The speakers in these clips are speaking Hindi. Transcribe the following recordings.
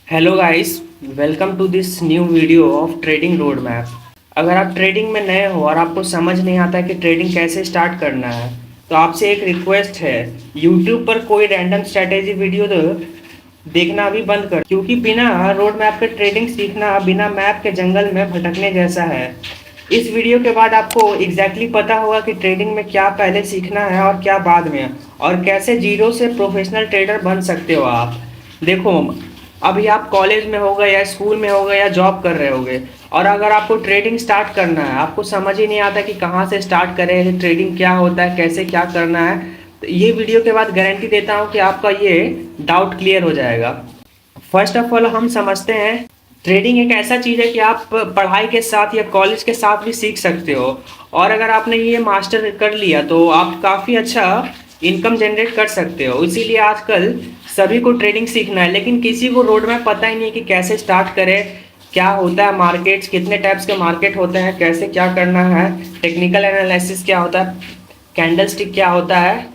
Hello guys, welcome to this new video of trading road map. अगर आप ट्रेडिंग में नए हो और आपको समझ नहीं आता कि ट्रेडिंग कैसे स्टार्ट करना है, तो आपसे एक रिक्वेस्ट है, यूट्यूब पर कोई रैंडम स्ट्रैटेजी वीडियो तो देखना अभी बंद कर, क्योंकि बिना रोड मैप के ट्रेडिंग सीखना बिना मैप के जंगल में भटकने जैसा है। इस वीडियो के बाद आपको एग्जैक्टली पता होगा कि ट्रेडिंग में क्या पहले सीखना है और क्या बाद में, और कैसे जीरो से प्रोफेशनल ट्रेडर बन सकते हो आप। देखो, अभी आप कॉलेज में होगे या स्कूल में होगे या जॉब कर रहे होगे, और अगर आपको ट्रेडिंग स्टार्ट करना है, आपको समझ ही नहीं आता कि कहाँ से स्टार्ट करें, ट्रेडिंग क्या होता है, कैसे क्या करना है, तो ये वीडियो के बाद गारंटी देता हूँ कि आपका ये डाउट क्लियर हो जाएगा। फर्स्ट ऑफ ऑल हम समझते हैं, ट्रेडिंग एक ऐसा चीज़ है कि आप पढ़ाई के साथ या कॉलेज के साथ भी सीख सकते हो, और अगर आपने ये मास्टर कर लिया तो आप काफ़ी अच्छा इनकम जनरेट कर सकते हो। इसीलिए आजकल सभी को ट्रेडिंग सीखना है, लेकिन किसी को रोड मैप पता ही नहीं कि कैसे स्टार्ट करें, क्या होता है मार्केट्स, कितने टाइप्स के मार्केट होते हैं, कैसे क्या करना है, टेक्निकल एनालिसिस क्या होता है, कैंडल स्टिक क्या होता है।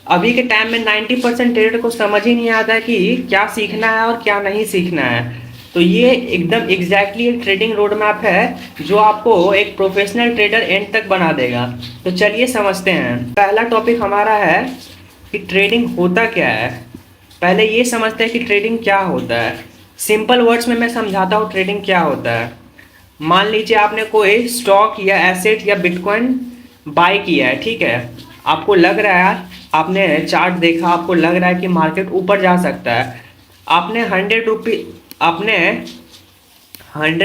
अभी के टाइम में 90% ट्रेडर को समझ ही नहीं आता है कि क्या सीखना है और क्या नहीं सीखना है। तो ये एकदम एग्जैक्टली एक ट्रेडिंग रोड मैप है जो आपको एक प्रोफेशनल ट्रेडर एंड तक बना देगा। तो चलिए समझते हैं। पहला टॉपिक हमारा है कि ट्रेडिंग होता क्या है। पहले ये समझते हैं कि ट्रेडिंग क्या होता है। सिंपल वर्ड्स में मैं समझाता हूँ ट्रेडिंग क्या होता है। मान लीजिए आपने कोई स्टॉक या एसेट या बिटकॉइन बाय किया है, ठीक है। आपको लग रहा है, आपने चार्ट देखा, आपको लग रहा है कि मार्केट ऊपर जा सकता है। आपने 100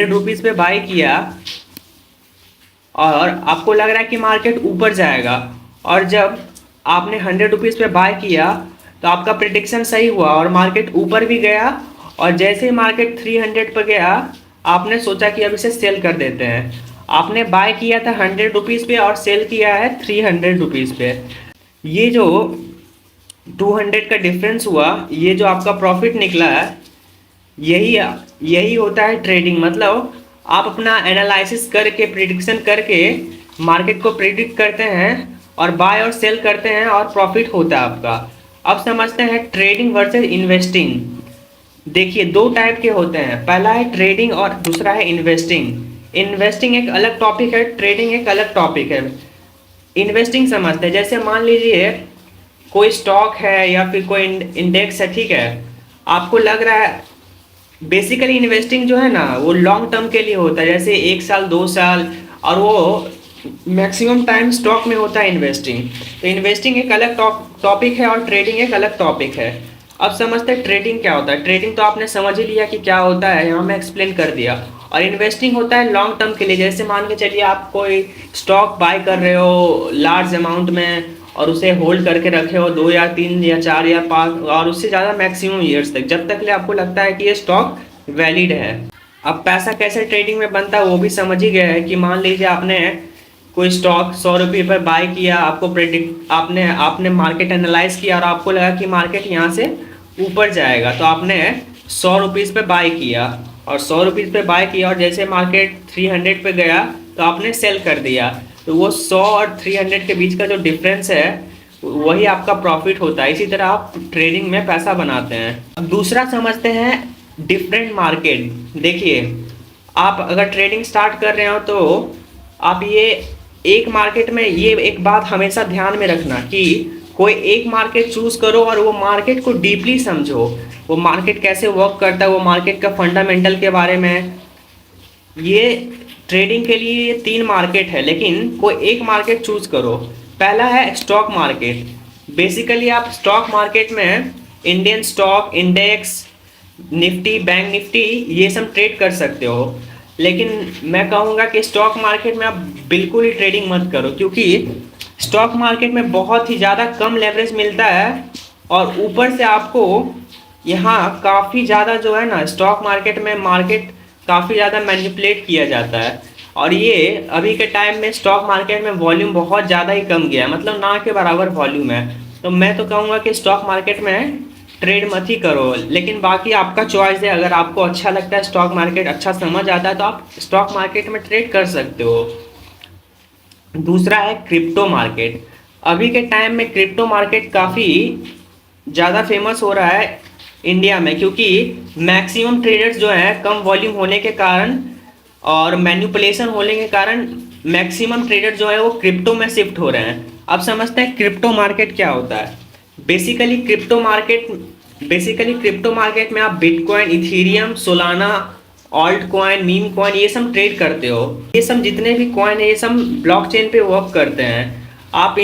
रुपीज़ पे बाय किया और आपको लग रहा है कि मार्केट ऊपर जाएगा, और जब आपने 100 रुपीज़ पे बाय किया तो आपका प्रिडिक्शन सही हुआ और मार्केट ऊपर भी गया, और जैसे ही मार्केट 300 पर गया आपने सोचा कि अब इसे सेल कर देते हैं। आपने बाय किया था 100 रुपीज़ पे और सेल किया है 300 रुपीज़ पे। ये जो 200 का डिफरेंस हुआ, ये जो आपका प्रॉफिट निकला है, यही यही होता है ट्रेडिंग। मतलब आप अपना एनालिसिस करके, प्रिडिक्शन करके मार्केट को प्रिडिक्ट करते हैं और बाय और सेल करते हैं और प्रॉफिट होता है आपका। अब समझते हैं ट्रेडिंग वर्सेस इन्वेस्टिंग। देखिए, दो टाइप के होते हैं, पहला है ट्रेडिंग और दूसरा है इन्वेस्टिंग। इन्वेस्टिंग एक अलग टॉपिक है, ट्रेडिंग एक अलग टॉपिक है। इन्वेस्टिंग समझते हैं, जैसे मान लीजिए कोई स्टॉक है या फिर कोई इंडेक्स है, ठीक है। आपको लग रहा है, बेसिकली इन्वेस्टिंग जो है ना वो लॉन्ग टर्म के लिए होता है, जैसे 1 साल 2 साल, और वो मैक्सिमम टाइम स्टॉक में होता है इन्वेस्टिंग। तो इन्वेस्टिंग एक अलग टॉपिक है और ट्रेडिंग एक अलग टॉपिक है। अब समझते हैं ट्रेडिंग क्या होता है। ट्रेडिंग तो आपने समझ ही लिया कि क्या होता है, यहाँ मैं एक्सप्लेन कर दिया। और इन्वेस्टिंग होता है लॉन्ग टर्म के लिए, जैसे मान के चलिए आप कोई स्टॉक बाय कर रहे हो लार्ज अमाउंट में और उसे होल्ड करके रखे हो 2 या 3 या 4 या 5 और उससे ज़्यादा मैक्सिमम ईयर्स तक, जब तक ले आपको लगता है कि ये स्टॉक वैलिड है। अब पैसा कैसे ट्रेडिंग में बनता है वो भी समझ ही गया है कि मान लीजिए आपने कोई स्टॉक 100 रुपये पर बाय किया, आपको प्रेडिक्ट आपने आपने मार्केट एनालाइज किया और आपको लगा कि मार्केट यहाँ से ऊपर जाएगा, तो आपने 100 रुपीज़ पे बाय किया, और 100 रुपीज़ पे बाय किया और जैसे मार्केट 300 पे गया तो आपने सेल कर दिया। तो वो 100 और 300 के बीच का जो डिफरेंस है वही आपका प्रॉफिट होता है। इसी तरह आप ट्रेडिंग में पैसा बनाते हैं। अब दूसरा समझते हैं डिफरेंट मार्केट। देखिए, आप अगर ट्रेडिंग स्टार्ट कर रहे हो तो आप ये एक मार्केट में, ये एक बात हमेशा ध्यान में रखना कि कोई एक मार्केट चूज करो और वो मार्केट को डीपली समझो। वो मार्केट कैसे वर्क करता है, वो मार्केट का फंडामेंटल के बारे में। ये ट्रेडिंग के लिए ये 3 मार्केट है, लेकिन कोई एक मार्केट चूज करो। पहला है स्टॉक मार्केट। बेसिकली आप स्टॉक मार्केट में Indian stock index, Nifty, bank Nifty, ये सब ट्रेड कर सकते हो। लेकिन मैं कहूँगा कि स्टॉक मार्केट में आप बिल्कुल ही ट्रेडिंग मत करो, क्योंकि स्टॉक मार्केट में बहुत ही ज़्यादा कम लेवरेज मिलता है, और ऊपर से आपको यहाँ काफ़ी ज़्यादा जो है ना, स्टॉक मार्केट में मार्केट काफ़ी ज़्यादा मैनिपुलेट किया जाता है। और ये अभी के टाइम में स्टॉक मार्केट में वॉल्यूम बहुत ज़्यादा ही कम गया है, मतलब ना के बराबर वॉल्यूम है। तो मैं तो कहूँगा कि स्टॉक मार्केट में ट्रेड मत ही करो, लेकिन बाकी आपका चॉइस है। अगर आपको अच्छा लगता है, स्टॉक मार्केट अच्छा समझ आता है, तो आप स्टॉक मार्केट में ट्रेड कर सकते हो। दूसरा है क्रिप्टो मार्केट। अभी के टाइम में क्रिप्टो मार्केट काफ़ी ज़्यादा फेमस हो रहा है। इंडिया में, क्योंकि मैक्सिमम ट्रेडर्स जो हैं कम वॉल्यूम होने के कारण और मैनिपुलेशन होने के कारण मैक्सिमम ट्रेडर जो है वो क्रिप्टो में शिफ्ट हो रहे हैं। अब समझते हैं क्रिप्टो मार्केट क्या होता है। बेसिकली क्रिप्टो मार्केट में आप bitcoin, Ethereum, Solana, alt coin, meme coin ये सब ट्रेड करते हो। ये सब जितने भी कॉइन है ये सब ब्लॉकचेन पे वर्क करते हैं। आप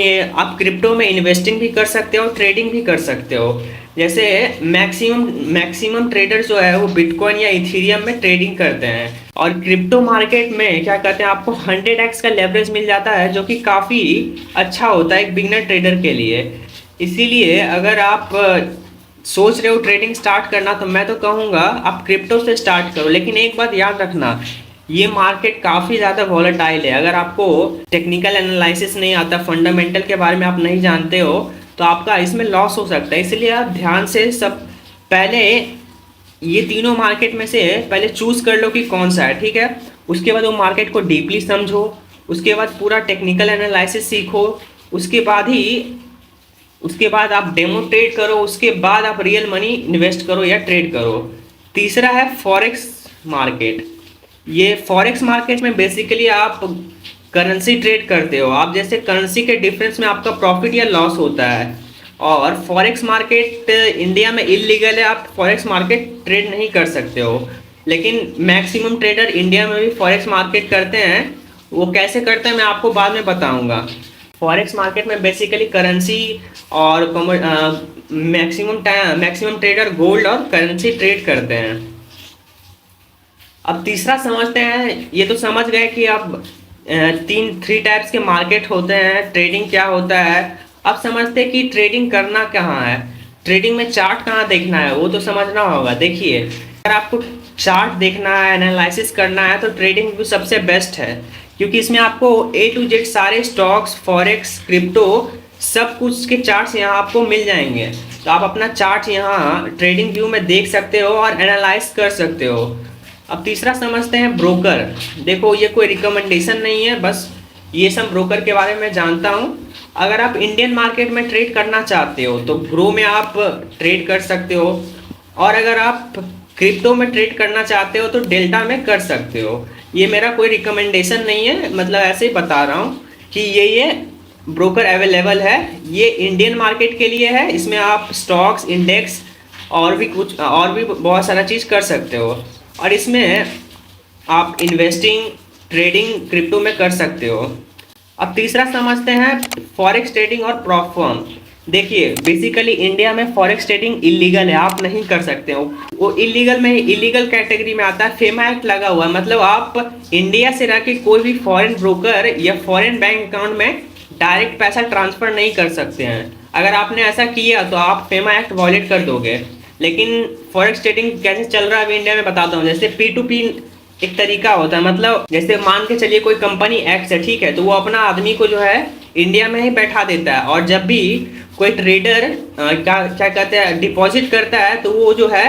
क्रिप्टो में इन्वेस्टिंग भी कर सकते हो, ट्रेडिंग भी कर सकते हो। जैसे मैक्सिमम ट्रेडर जो है वो बिटकॉइन या इथीरियम में ट्रेडिंग करते हैं। और क्रिप्टो मार्केट में क्या कहते हैं, आपको 100x का लेवरेज मिल जाता है, जो कि काफ़ी अच्छा होता है एक बिगनर ट्रेडर के लिए। इसीलिए अगर आप सोच रहे हो ट्रेडिंग स्टार्ट करना, तो मैं तो कहूँगा आप क्रिप्टो से स्टार्ट करो। लेकिन एक बात याद रखना, ये मार्केट काफ़ी ज़्यादा वॉलेटाइल है। अगर आपको टेक्निकल एनालिसिस नहीं आता, फंडामेंटल के बारे में आप नहीं जानते हो, तो आपका इसमें लॉस हो सकता है। इसलिए आप ध्यान से सब पहले ये तीनों मार्केट में से पहले चूज़ कर लो कि कौन सा है, ठीक है। उसके बाद वो मार्केट को डीपली समझो, उसके बाद पूरा टेक्निकल एनालिसिस सीखो, उसके बाद आप डेमो ट्रेड करो, उसके बाद आप रियल मनी इन्वेस्ट करो या ट्रेड करो। तीसरा है फॉरेक्स मार्केट। ये फॉरेक्स मार्केट में बेसिकली आप करेंसी ट्रेड करते हो। आप जैसे करेंसी के डिफरेंस में आपका प्रॉफिट या लॉस होता है। और फॉरेक्स मार्केट इंडिया में इलीगल है, आप फॉरेक्स मार्केट ट्रेड नहीं कर सकते हो। लेकिन मैक्सिमम ट्रेडर इंडिया में भी फॉरेक्स मार्केट करते हैं। वो कैसे करते हैं मैं आपको बाद में बताऊंगा। फॉरेक्स मार्केट में बेसिकली करेंसी और मैक्सिमम ट्रेडर गोल्ड और करेंसी ट्रेड करते हैं। अब तीसरा समझते हैं। ये तो समझ गए कि अब थ्री टाइप्स के मार्केट होते हैं, ट्रेडिंग क्या होता है। अब समझते हैं कि ट्रेडिंग करना कहाँ है, ट्रेडिंग में चार्ट कहाँ देखना है, वो तो समझना होगा। देखिए, अगर आपको चार्ट देखना है, एनालिसिस करना है, तो ट्रेडिंग भी सबसे बेस्ट है, क्योंकि इसमें आपको A to Z सारे स्टॉक्स, फॉरेक्स, क्रिप्टो सब कुछ के चार्ट्स यहाँ आपको मिल जाएंगे। तो आप अपना चार्ट यहाँ ट्रेडिंग व्यू में देख सकते हो और एनालाइज कर सकते हो। अब तीसरा समझते हैं ब्रोकर। देखो, ये कोई रिकमेंडेशन नहीं है, बस ये सब ब्रोकर के बारे में जानता हूँ। अगर आप इंडियन मार्केट में ट्रेड करना चाहते हो तो ग्रो में आप ट्रेड कर सकते हो, और अगर आप क्रिप्टो में ट्रेड करना चाहते हो तो डेल्टा में कर सकते हो। ये मेरा कोई रिकमेंडेशन नहीं है, मतलब ऐसे ही बता रहा हूँ कि ये ब्रोकर अवेलेबल है। ये इंडियन मार्केट के लिए है। इसमें आप स्टॉक्स, इंडेक्स और भी बहुत सारा चीज़ कर सकते हो, और इसमें आप इन्वेस्टिंग, ट्रेडिंग क्रिप्टो में कर सकते हो। अब तीसरा समझते हैं फॉरेक्स ट्रेडिंग और प्रॉप फर्म। देखिए, बेसिकली इंडिया में फॉरेक्स ट्रेडिंग इलीगल है, आप नहीं कर सकते हो। वो इलीगल कैटेगरी में आता है। फेमा एक्ट लगा हुआ है, मतलब आप इंडिया से रह के कोई भी फॉरेन ब्रोकर या फॉरेन बैंक अकाउंट में डायरेक्ट पैसा ट्रांसफ़र नहीं कर सकते हैं। अगर आपने ऐसा किया तो आप फेमा एक्ट वॉयलेट कर दोगे। लेकिन फॉरेक्स ट्रेडिंग कैसे चल रहा है अभी इंडिया में बताता हूँ। जैसे P2P एक तरीका होता है, मतलब जैसे मान के चलिए कोई कंपनी एक्स है, ठीक है, तो वो अपना आदमी को जो है इंडिया में ही बैठा देता है, और जब भी कोई ट्रेडर क्या कहते हैं डिपॉजिट करता है, तो वो जो है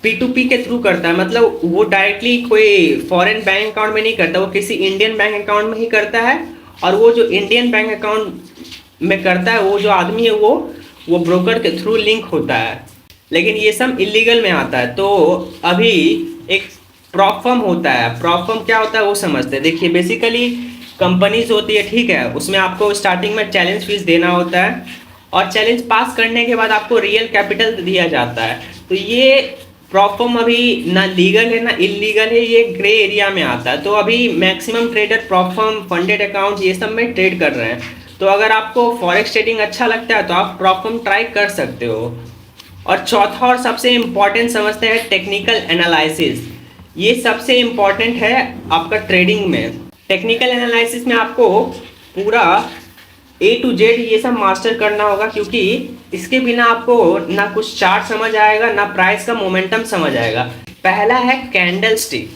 P2P के थ्रू करता है। मतलब वो डायरेक्टली कोई फॉरेन बैंक अकाउंट में नहीं करता, वो किसी इंडियन बैंक अकाउंट में ही करता है। और वो जो इंडियन बैंक अकाउंट में करता है, वो जो आदमी है वो ब्रोकर के थ्रू लिंक होता है। लेकिन ये सब इलीगल में आता है। तो अभी एक प्रॉप फर्म होता है। प्रॉप फर्म क्या होता है वो समझते हैं। देखिए, बेसिकली कंपनीज होती है, ठीक है, उसमें आपको स्टार्टिंग में चैलेंज फीस देना होता है, और चैलेंज पास करने के बाद आपको रियल कैपिटल दिया जाता है। तो ये प्रॉप फर्म अभी ना लीगल है ना इलीगल है, ये ग्रे एरिया में आता है। तो अभी maximum trader prop firm, funded account ये सब में ट्रेड कर रहे हैं। तो अगर आपको फॉरेक्स ट्रेडिंग अच्छा लगता है तो आप प्रॉप फर्म ट्राई कर सकते हो। और चौथा और सबसे इम्पॉर्टेंट समझते हैं टेक्निकल एनालिसिस। ये सबसे इम्पॉर्टेंट है आपका ट्रेडिंग में। टेक्निकल एनालिसिस में आपको पूरा A to Z ये सब मास्टर करना होगा, क्योंकि इसके बिना आपको ना कुछ चार्ट समझ आएगा, ना प्राइस का मोमेंटम समझ आएगा। पहला है कैंडल स्टिक।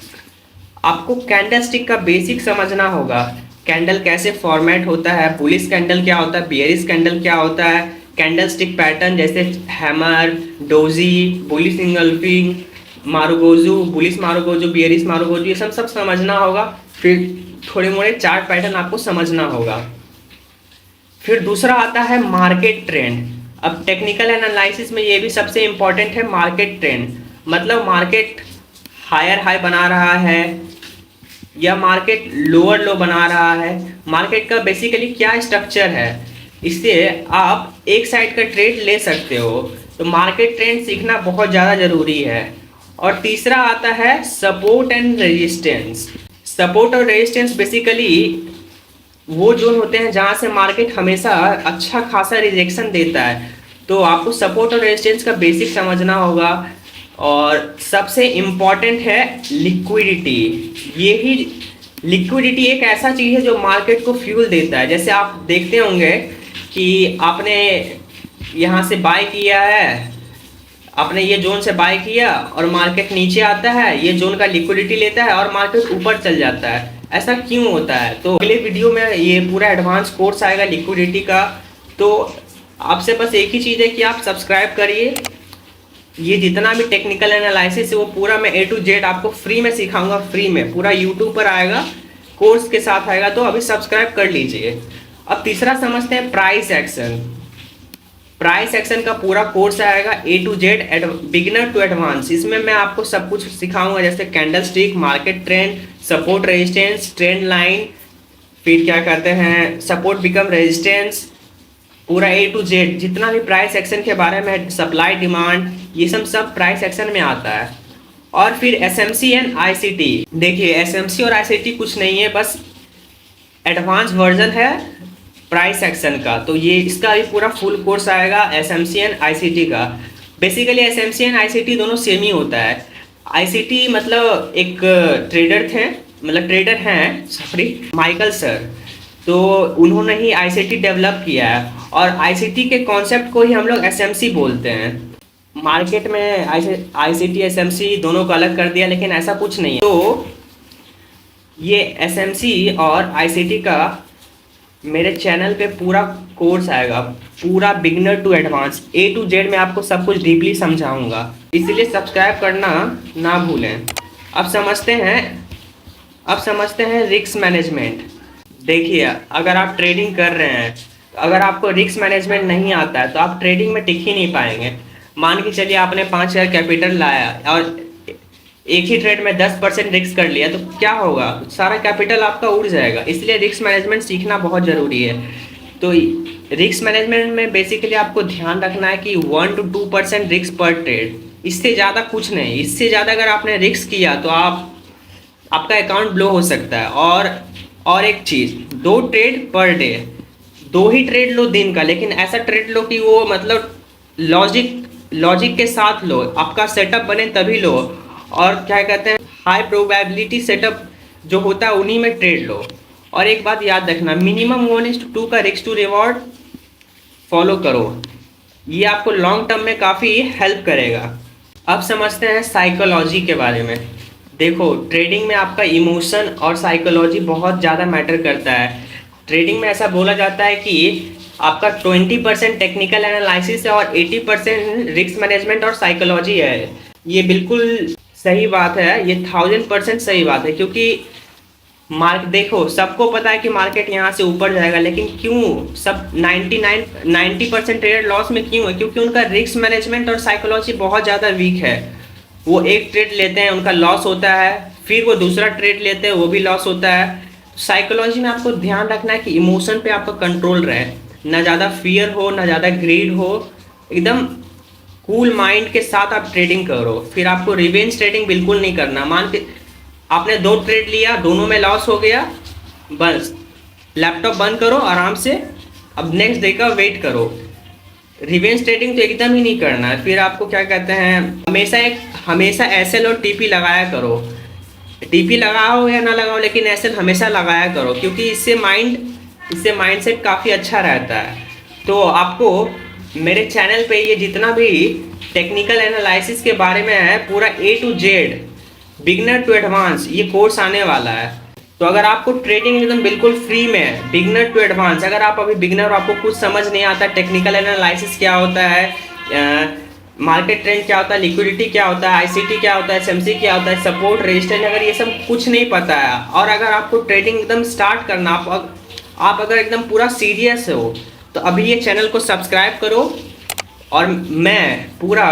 आपको कैंडल स्टिक का बेसिक समझना होगा। कैंडल कैसे फॉर्मेट होता है, बुलिश कैंडल क्या होता है, बियरिश कैंडल क्या होता है, कैंडल स्टिक पैटर्न जैसे hammer, doji, bullish engulfing, marubozu, bullish marubozu, bearish marubozu, ये सब समझना होगा। फिर थोड़े मोड़े चार्ट पैटर्न आपको समझना होगा। फिर दूसरा आता है मार्केट ट्रेंड। अब टेक्निकल एनालिसिस में ये भी सबसे इम्पॉर्टेंट है मार्केट ट्रेंड, मतलब मार्केट हायर हाई बना रहा है या मार्केट लोअर लो बना रहा है, मार्केट का बेसिकली क्या स्ट्रक्चर है, इससे आप एक साइड का ट्रेड ले सकते हो। तो मार्केट ट्रेंड सीखना बहुत ज़्यादा ज़रूरी है। और तीसरा आता है सपोर्ट एंड रेजिस्टेंस। सपोर्ट और रेजिस्टेंस बेसिकली वो जोन होते हैं जहाँ से मार्केट हमेशा अच्छा खासा रिजेक्शन देता है। तो आपको सपोर्ट और रेजिस्टेंस का बेसिक समझना होगा। और सबसे इम्पॉर्टेंट है लिक्विडिटी। ये ही लिक्विडिटी एक ऐसा चीज़ है जो मार्केट को फ्यूल देता है। जैसे आप देखते होंगे कि आपने यहाँ से बाय किया है, आपने ये जोन से बाय किया और मार्केट नीचे आता है, ये जोन का लिक्विडिटी लेता है और मार्केट ऊपर चल जाता है। ऐसा क्यों होता है? तो अगले वीडियो में ये पूरा एडवांस कोर्स आएगा लिक्विडिटी का। तो आपसे बस एक ही चीज़ है कि आप सब्सक्राइब करिए। ये जितना भी टेक्निकल एनालिसिस है वो पूरा मैं A to Z आपको फ्री में सिखाऊंगा, फ्री में पूरा यूट्यूब पर आएगा, कोर्स के साथ आएगा। तो अभी सब्सक्राइब कर लीजिए। अब तीसरा समझते हैं प्राइस एक्शन। प्राइस एक्शन का पूरा कोर्स आएगा A to Z beginner to advance. इसमें मैं आपको सब कुछ सिखाऊंगा, जैसे candlestick, market trend, support resistance, trend line, फिर क्या करते हैं सपोर्ट बिकम रेजिस्टेंस, पूरा A to Z जितना भी प्राइस एक्शन के बारे में, सप्लाई डिमांड, ये सब प्राइस एक्शन में आता है। और फिर SMC एंड ICT। देखिए SMC और ICT कुछ नहीं है, बस एडवांस वर्जन है प्राइस एक्शन का। तो ये इसका भी पूरा फुल कोर्स आएगा SMC एंड ICT का। बेसिकली SMC एंड ICT दोनों सेम ही होता है। ICT मतलब एक ट्रेडर थे, मतलब ट्रेडर हैं सॉरी, माइकल सर, तो उन्होंने ही ICT डेवलप किया है। और ICT के कॉन्सेप्ट को ही हम लोग SMC बोलते हैं। मार्केट में ICT SMC दोनों को अलग कर दिया, लेकिन ऐसा कुछ नहीं है। तो ये SMC और ICT का मेरे चैनल पे पूरा कोर्स आएगा, पूरा beginner to advance A to Z में आपको सब कुछ डीपली समझाऊंगा, इसलिए सब्सक्राइब करना ना भूलें। अब समझते हैं रिस्क मैनेजमेंट। देखिए अगर आप ट्रेडिंग कर रहे हैं, अगर आपको रिस्क मैनेजमेंट नहीं आता है तो आप ट्रेडिंग में टिक ही नहीं पाएंगे। मान के चलिए आपने 5,000 कैपिटल लाया और एक ही ट्रेड में 10% रिस्क कर लिया, तो क्या होगा? सारा कैपिटल आपका उड़ जाएगा। इसलिए रिस्क मैनेजमेंट सीखना बहुत ज़रूरी है। तो रिस्क मैनेजमेंट में बेसिकली आपको ध्यान रखना है कि 1 to 2% रिस्क पर ट्रेड, इससे ज़्यादा कुछ नहीं। इससे ज़्यादा अगर आपने रिस्क किया तो आपका अकाउंट ब्लो हो सकता है। और एक चीज़, 2 ट्रेड पर डे, 2 ही ट्रेड लो दिन का, लेकिन ऐसा ट्रेड लो कि वो मतलब लॉजिक के साथ लो, आपका सेटअप बने तभी लो। और क्या कहते हैं हाई प्रोबेबिलिटी सेटअप जो होता है उन्हीं में ट्रेड लो। और एक बात याद रखना, मिनिमम 1:2 का रिस्क टू रिवॉर्ड फॉलो करो, ये आपको लॉन्ग टर्म में काफ़ी हेल्प करेगा। अब समझते हैं साइकोलॉजी के बारे में। देखो ट्रेडिंग में आपका इमोशन और साइकोलॉजी बहुत ज़्यादा मैटर करता है। ट्रेडिंग में ऐसा बोला जाता है कि आपका 20% टेक्निकल एनालिसिस है और 80% रिस्क मैनेजमेंट और साइकोलॉजी है। ये बिल्कुल सही बात है, ये 1000% सही बात है। क्योंकि देखो सबको पता है कि मार्केट यहाँ से ऊपर जाएगा, लेकिन क्यों सब 90% ट्रेडर लॉस में क्यों है? क्योंकि उनका रिस्क मैनेजमेंट और साइकोलॉजी बहुत ज़्यादा वीक है। वो एक ट्रेड लेते हैं, उनका लॉस होता है, फिर वो दूसरा ट्रेड लेते हैं, वो भी लॉस होता है। साइकोलॉजी में आपको ध्यान रखना है कि इमोशन पे आपका कंट्रोल रहे, ना ज़्यादा फियर हो ना ज़्यादा ग्रीड हो, एकदम कूल माइंड के साथ आप ट्रेडिंग करो। फिर आपको रिवेंज ट्रेडिंग बिल्कुल नहीं करना। मान के आपने 2 ट्रेड लिया, दोनों में लॉस हो गया, बस लैपटॉप बंद करो आराम से, अब नेक्स्ट डे का वेट करो। रिवेंज ट्रेडिंग तो एकदम ही नहीं करना है। फिर आपको क्या कहते हैं हमेशा एसएल और टीपी लगाया करो। टीपी लगाओ या ना लगाओ, लेकिन एसएल हमेशा लगाया करो, क्योंकि इससे माइंडसेट काफ़ी अच्छा रहता है। तो आपको मेरे चैनल पे ये जितना भी टेक्निकल एनालिसिस के बारे में है, पूरा A to Z beginner to advance ये कोर्स आने वाला है। तो अगर आपको ट्रेडिंग एकदम बिल्कुल फ्री में बिगिनर टू एडवांस, अगर आप अभी बिगिनर हो, आपको कुछ समझ नहीं आता, टेक्निकल एनालिसिस क्या होता है, मार्केट ट्रेंड क्या होता है, लिक्विडिटी क्या होता है, ICT क्या होता है, SMC क्या होता है, सपोर्ट रेजिस्टेंस, अगर ये सब कुछ नहीं पता है और अगर आपको ट्रेडिंग एकदम स्टार्ट करना, आप अगर एकदम पूरा सीरियस हो, तो अभी ये चैनल को सब्सक्राइब करो और मैं पूरा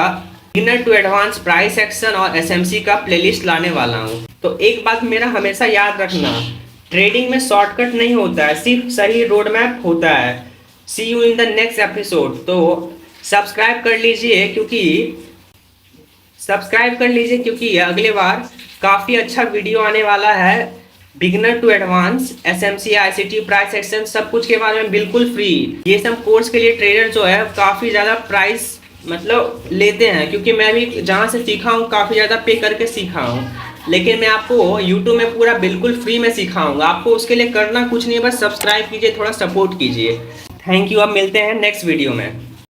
beginner to advance price action और एसएमसी का प्लेलिस्ट लाने वाला हूँ। तो एक बात मेरा हमेशा याद रखना, ट्रेडिंग में शॉर्टकट नहीं होता है, सिर्फ सही रोड मैप होता है। See you in the next episode. तो सब्सक्राइब कर लीजिए क्योंकि अगले बार काफ़ी अच्छा वीडियो आने वाला है। Beginner to advance SMC ICT price action सब कुछ के बारे में बिल्कुल फ्री। ये सब कोर्स के लिए ट्रेडर जो है काफ़ी ज़्यादा प्राइस मतलब लेते हैं, क्योंकि मैं भी जहाँ से सीखा हूँ काफ़ी ज़्यादा पे करके सीखा हूँ, लेकिन मैं आपको यूट्यूब में पूरा बिल्कुल फ्री में सिखाऊंगा। आपको उसके लिए करना कुछ नहीं है, बस सब्सक्राइब कीजिए, थोड़ा सपोर्ट कीजिए। Thank you. अब मिलते हैं नेक्स्ट वीडियो में।